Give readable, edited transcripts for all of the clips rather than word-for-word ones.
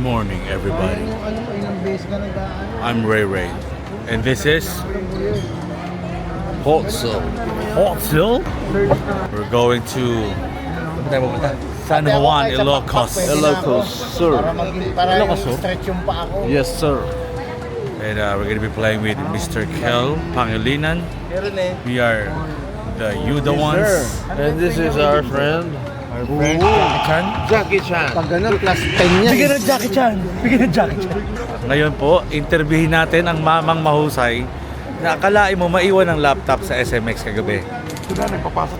morning, everybody. I'm Ray Ray, and this is Hotzel. Hotzel? We're going to San Juan, Ilocos. Ilocos, sir. Ilocos, sir? Yes, sir. And we're gonna be playing with Mr. Kel Pangilinan. We are the You The Ones. And this is our friend. Our friend, Jackie Chan. Jackie Chan. Pag ganun, class 10 niya. Bigyan ng Jackie Chan! Bigyan ng Jackie Chan! Ngayon po, interviewin natin ang mamang mahusay na akalain mo maiwan ang laptop sa SMX kagabi.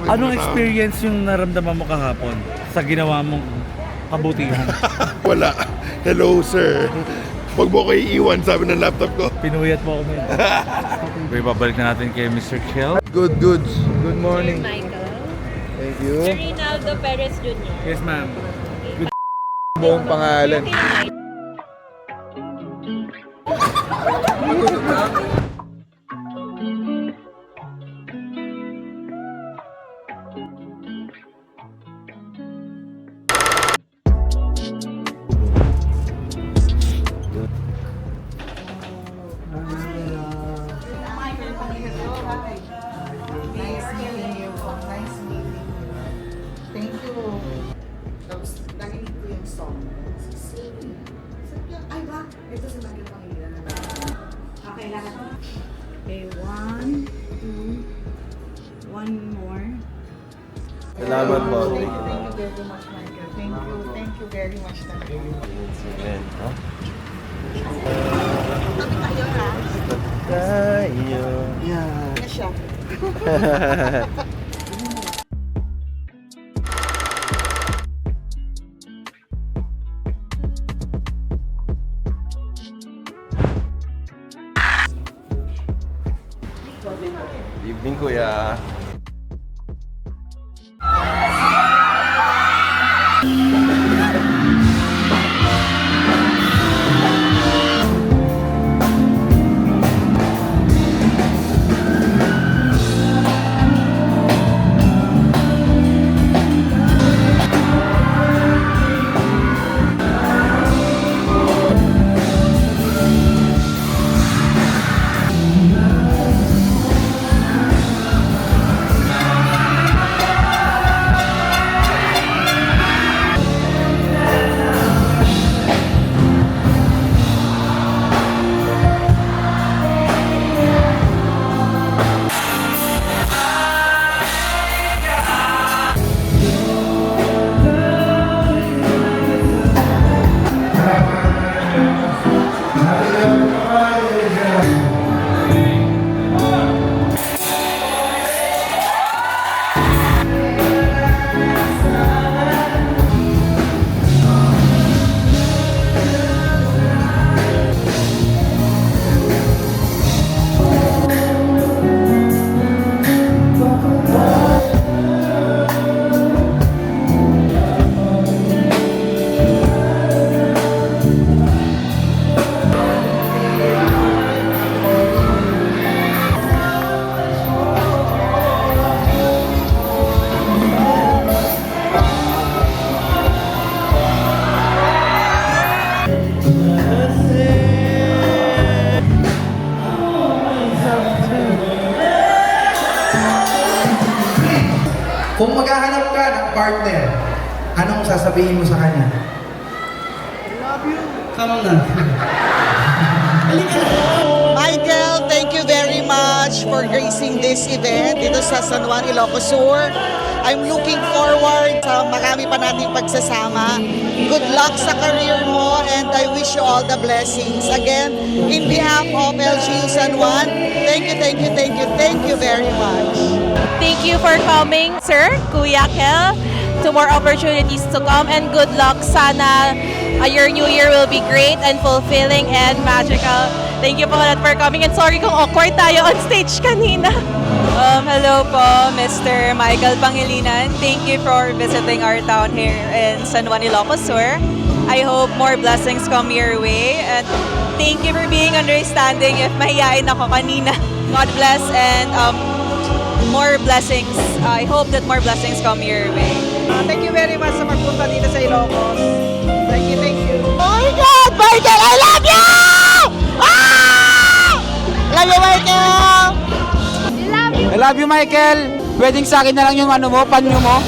Anong experience yung naramdaman mo kahapon sa ginawa mong kabutihan? Wala. Hello, sir. Huwag mo ko iiwan, sabi ng laptop ko. Pinuyat mo ako ngayon. Okay, babalik na natin kay Mr. Kel. Good goods. Good morning. Michael. Thank you. Sir Rinaldo Perez Jr. Yes, ma'am. Buong pangalan. Nice meeting you. Nice meeting you. Thank you. Tapos, narinig ko yung song. Sabi niya, ay ba? Ito si Michael Pangilinan. Okay, lahat. Okay, 1, 2, 1 more. Salamat po. Thank you very much, Michael. Thank you very much. Amen. Huh? Tabi tayo, ha? Tayo. Yeah. Ano siya? Evening, kuya. Kung maghahanap ka ng partner, anong sasabihin mo sa kanya? Love you. Come na. Michael, thank you very much for gracing this event dito sa San Juan, Ilocos Sur. I'm looking forward sa marami pa nating pagsasama. Good luck sa career mo and I wish you all the blessings. Again, in behalf of LGU San Juan, thank you very much. Thank you for coming, sir, Kuya Kel, to more opportunities to come and good luck. Sana your new year will be great and fulfilling and magical. Thank you po ulit for coming and sorry kung awkward tayo on stage kanina. Hello po, Mr. Michael Pangilinan. Thank you for visiting our town here in San Juan, Ilocos Sur. I hope more blessings come your way and thank you for being understanding if mahihain ako kanina. God bless and more blessings. I hope that more blessings come your way. Thank you very much sa pagpunta dito sa Ilocos. Thank you. Oh my God! Michael, I love you! Ah! Love you, Michael! I love you, Michael. Pwedeng sa akin na lang yung ano mo, panyo mo.